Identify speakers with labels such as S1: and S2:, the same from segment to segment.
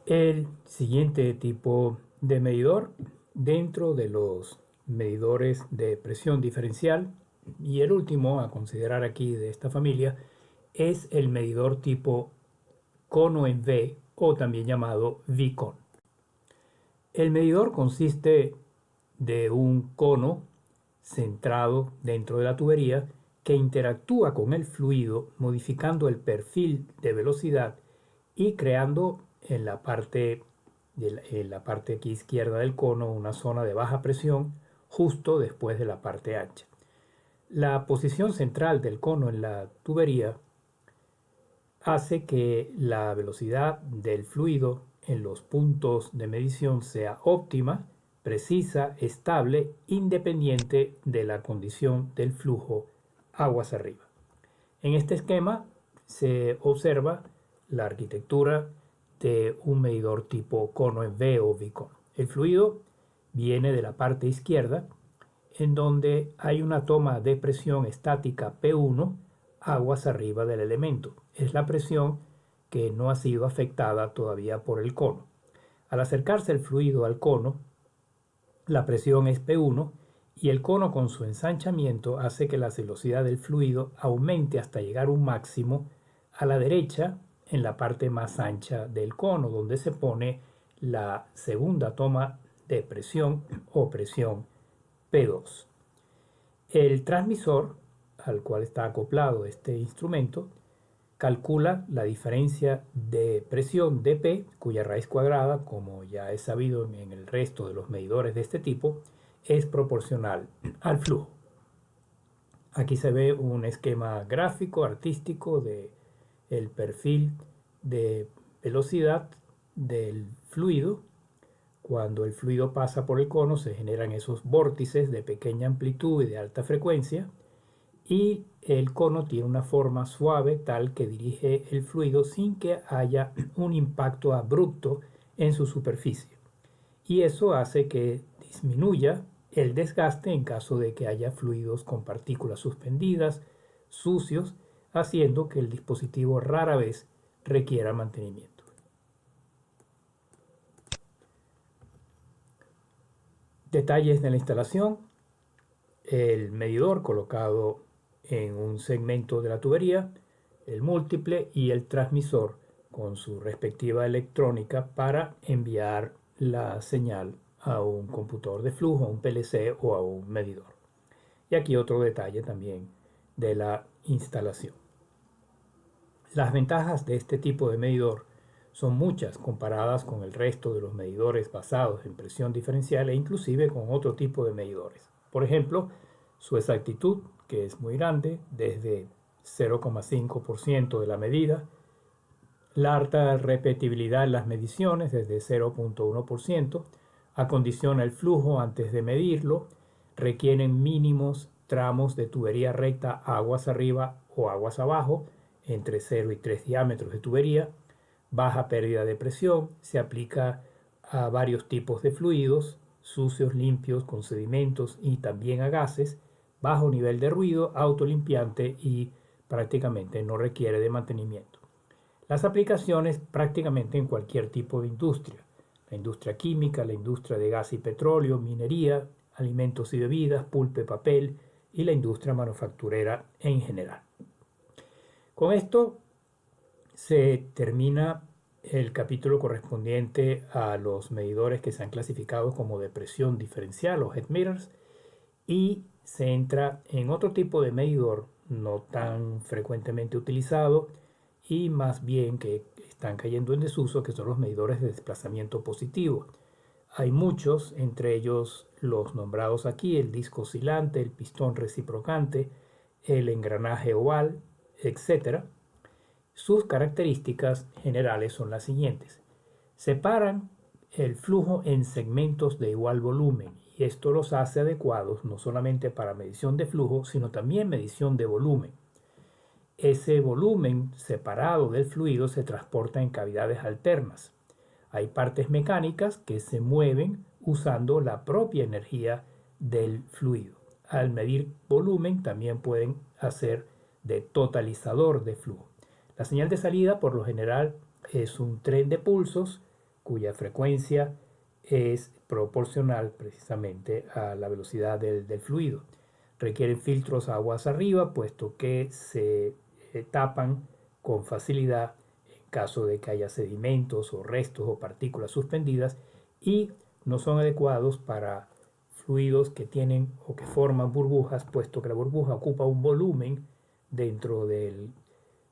S1: El siguiente tipo de medidor dentro de los medidores de presión diferencial y el último a considerar aquí de esta familia es el medidor tipo cono en V o también llamado VCON. El medidor consiste de un cono centrado dentro de la tubería que interactúa con el fluido modificando el perfil de velocidad y creando en la parte aquí izquierda del cono una zona de baja presión justo después de la parte ancha. La posición central del cono en la tubería hace que la velocidad del fluido en los puntos de medición sea óptima, precisa, estable, independiente de la condición del flujo aguas arriba. En este esquema se observa la arquitectura de un medidor tipo cono en V o VCON. El fluido viene de la parte izquierda, en donde hay una toma de presión estática P1 aguas arriba del elemento. Es la presión que no ha sido afectada todavía por el cono. Al acercarse el fluido al cono, la presión es P1 y el cono con su ensanchamiento hace que la velocidad del fluido aumente hasta llegar a un máximo a la derecha en la parte más ancha del cono, donde se pone la segunda toma de presión o presión P2. El transmisor al cual está acoplado este instrumento calcula la diferencia de presión dP, cuya raíz cuadrada, como ya es sabido en el resto de los medidores de este tipo, es proporcional al flujo. Aquí se ve un esquema gráfico artístico de el perfil de velocidad del fluido. Cuando el fluido pasa por el cono se generan esos vórtices de pequeña amplitud y de alta frecuencia, y el cono tiene una forma suave tal que dirige el fluido sin que haya un impacto abrupto en su superficie. Y eso hace que disminuya el desgaste en caso de que haya fluidos con partículas suspendidas, sucios, haciendo que el dispositivo rara vez requiera mantenimiento. Detalles de la instalación: el medidor colocado en un segmento de la tubería, el múltiple y el transmisor con su respectiva electrónica para enviar la señal a un computador de flujo, a un PLC o a un medidor. Y aquí otro detalle también de la instalación. Las ventajas de este tipo de medidor son muchas comparadas con el resto de los medidores basados en presión diferencial e inclusive con otro tipo de medidores. Por ejemplo, su exactitud, que es muy grande, desde 0,5% de la medida, la alta repetibilidad en las mediciones, desde 0,1%, acondiciona el flujo antes de medirlo, requieren mínimos tramos de tubería recta aguas arriba o aguas abajo, entre 0 y 3 diámetros de tubería, baja pérdida de presión, se aplica a varios tipos de fluidos, sucios, limpios, con sedimentos y también a gases, bajo nivel de ruido, autolimpiante y prácticamente no requiere de mantenimiento. Las aplicaciones prácticamente en cualquier tipo de industria: la industria química, la industria de gas y petróleo, minería, alimentos y bebidas, pulpe, papel y la industria manufacturera en general. Con esto se termina el capítulo correspondiente a los medidores que se han clasificado como de presión diferencial o head meters, y se entra en otro tipo de medidor no tan frecuentemente utilizado y más bien que están cayendo en desuso, que son los medidores de desplazamiento positivo. Hay muchos, entre ellos los nombrados aquí: el disco oscilante, el pistón reciprocante, el engranaje oval, etc. Sus características generales son las siguientes: separan el flujo en segmentos de igual volumen, y esto los hace adecuados no solamente para medición de flujo, sino también medición de volumen. Ese volumen separado del fluido se transporta en cavidades alternas. Hay partes mecánicas que se mueven usando la propia energía del fluido. Al medir volumen también pueden hacer de totalizador de flujo. La señal de salida por lo general es un tren de pulsos cuya frecuencia es proporcional precisamente a la velocidad del fluido. Requieren filtros aguas arriba, puesto que se tapan con facilidad en caso de que haya sedimentos o restos o partículas suspendidas, y no son adecuados para fluidos que tienen o que forman burbujas, puesto que la burbuja ocupa un volumen dentro del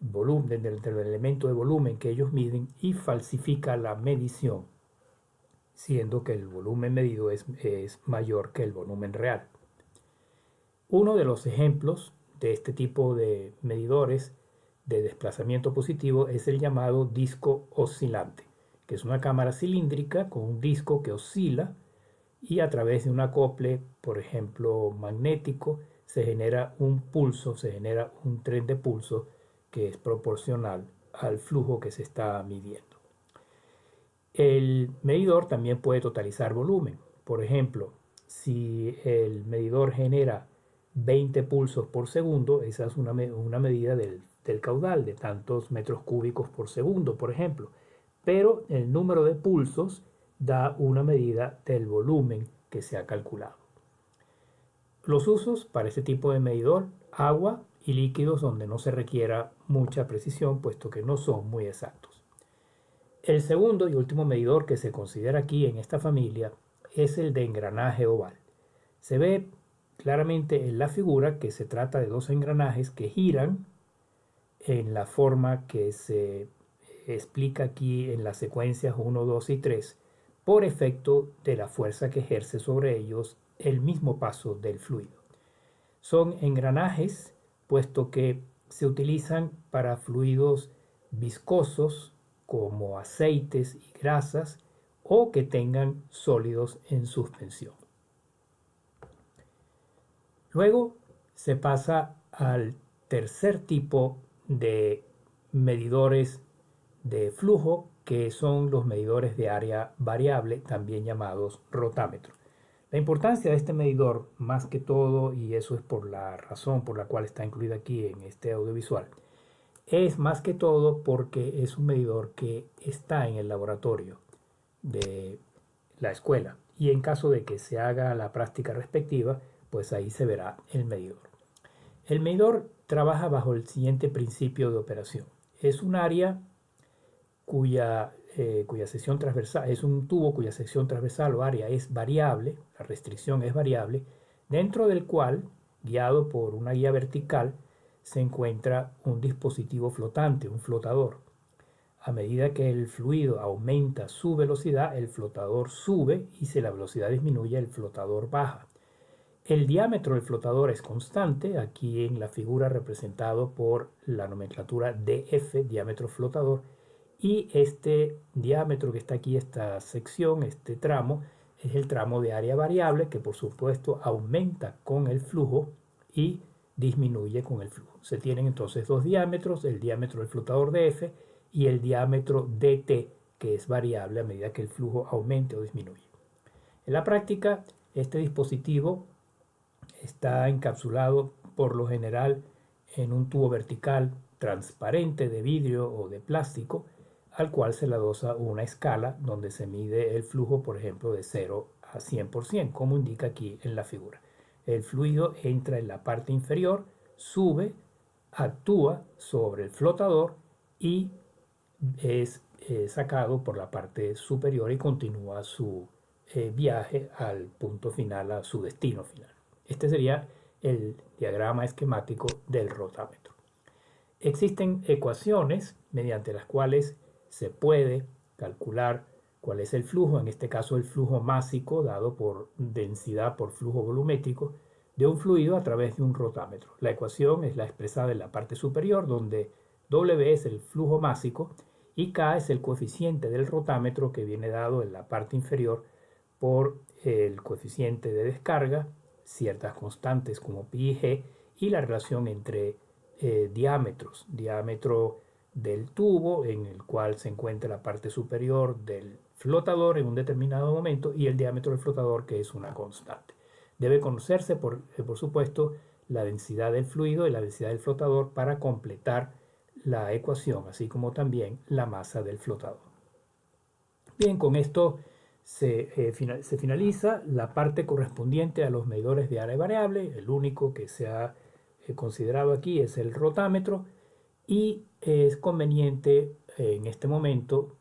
S1: elemento de volumen que ellos miden y falsifica la medición, siendo que el volumen medido es mayor que el volumen real. Uno de los ejemplos de este tipo de medidores de desplazamiento positivo es el llamado disco oscilante, que es una cámara cilíndrica con un disco que oscila, y a través de un acople, por ejemplo, magnético, se genera un pulso, se genera un tren de pulso que es proporcional al flujo que se está midiendo. El medidor también puede totalizar volumen. Por ejemplo, si el medidor genera 20 pulsos por segundo, esa es una medida del caudal, de tantos metros cúbicos por segundo, por ejemplo. Pero el número de pulsos da una medida del volumen que se ha calculado. Los usos para este tipo de medidor: agua y líquidos donde no se requiera mucha precisión, puesto que no son muy exactos. El segundo y último medidor que se considera aquí en esta familia es el de engranaje oval. Se ve claramente en la figura que se trata de dos engranajes que giran en la forma que se explica aquí en las secuencias 1, 2 y 3, por efecto de la fuerza que ejerce sobre ellos el mismo paso del fluido. Son engranajes, puesto que se utilizan para fluidos viscosos como aceites y grasas, o que tengan sólidos en suspensión. Luego se pasa al tercer tipo de medidores de flujo, que son los medidores de área variable, también llamados rotámetros. La importancia de este medidor, más que todo, y eso es por la razón por la cual está incluido aquí en este audiovisual, es más que todo porque es un medidor que está en el laboratorio de la escuela, y en caso de que se haga la práctica respectiva, pues ahí se verá el medidor. El medidor trabaja bajo el siguiente principio de operación. Es un área cuya sección transversal, es un tubo cuya sección transversal o área es variable, la restricción es variable, dentro del cual, guiado por una guía vertical, se encuentra un dispositivo flotante, un flotador. A medida que el fluido aumenta su velocidad, el flotador sube, y si la velocidad disminuye, el flotador baja. El diámetro del flotador es constante, aquí en la figura representado por la nomenclatura DF, diámetro flotador, y este diámetro que está aquí, esta sección, este tramo, es el tramo de área variable, que por supuesto aumenta con el flujo y disminuye con el flujo. Se tienen entonces dos diámetros: el diámetro del flotador DF y el diámetro DT, que es variable a medida que el flujo aumente o disminuye. En la práctica, este dispositivo está encapsulado por lo general en un tubo vertical transparente de vidrio o de plástico, al cual se le adosa una escala donde se mide el flujo, por ejemplo, de 0 a 100%, como indica aquí en la figura. El fluido entra en la parte inferior, sube, actúa sobre el flotador y es sacado por la parte superior y continúa su viaje al punto final, a su destino final. Este sería el diagrama esquemático del rotámetro. Existen ecuaciones mediante las cuales se puede calcular cuál es el flujo, en este caso el flujo másico dado por densidad por flujo volumétrico de un fluido a través de un rotámetro. La ecuación es la expresada en la parte superior, donde W es el flujo másico y K es el coeficiente del rotámetro, que viene dado en la parte inferior por el coeficiente de descarga, ciertas constantes como pi y g, y la relación entre diámetro del tubo en el cual se encuentra la parte superior del flotador en un determinado momento, y el diámetro del flotador, que es una constante. Debe conocerse, por supuesto, la densidad del fluido y la densidad del flotador para completar la ecuación, así como también la masa del flotador. Bien, con esto se finaliza la parte correspondiente a los medidores de área variable. El único que se ha considerado aquí es el rotámetro, y es conveniente en este momento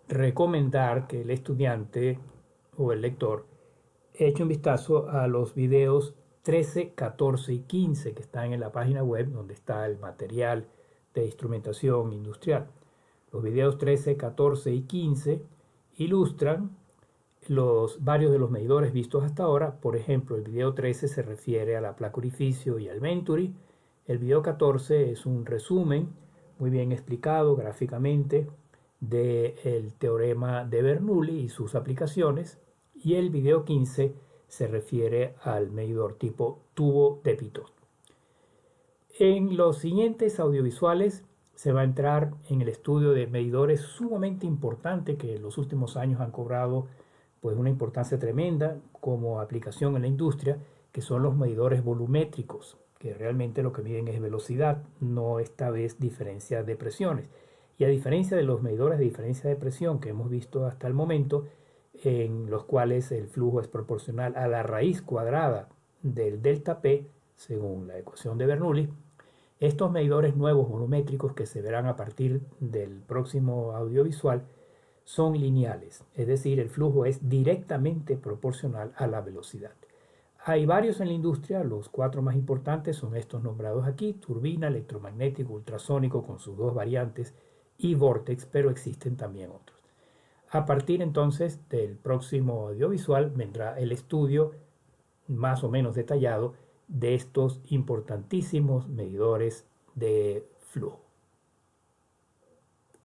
S1: recomendar que el estudiante o el lector eche un vistazo a los videos 13, 14 y 15 que están en la página web donde está el material de instrumentación industrial. Los videos 13, 14 y 15 ilustran varios de los medidores vistos hasta ahora. Por ejemplo, el video 13 se refiere a la placa orificio y al Venturi. El video 14 es un resumen muy bien explicado gráficamente del teorema de Bernoulli y sus aplicaciones. Y el video 15 se refiere al medidor tipo tubo de Pitot. En los siguientes audiovisuales se va a entrar en el estudio de medidores sumamente importantes que en los últimos años han cobrado pues una importancia tremenda como aplicación en la industria, que son los medidores volumétricos, que realmente lo que miden es velocidad, no esta vez diferencia de presiones. Y a diferencia de los medidores de diferencia de presión que hemos visto hasta el momento, en los cuales el flujo es proporcional a la raíz cuadrada del delta P, según la ecuación de Bernoulli, estos medidores nuevos volumétricos que se verán a partir del próximo audiovisual son lineales, es decir, el flujo es directamente proporcional a la velocidad. Hay varios en la industria, los 4 más importantes son estos nombrados aquí: turbina, electromagnético, ultrasónico con sus 2 variantes y vórtex, pero existen también otros. A partir entonces del próximo audiovisual vendrá el estudio más o menos detallado de estos importantísimos medidores de flujo.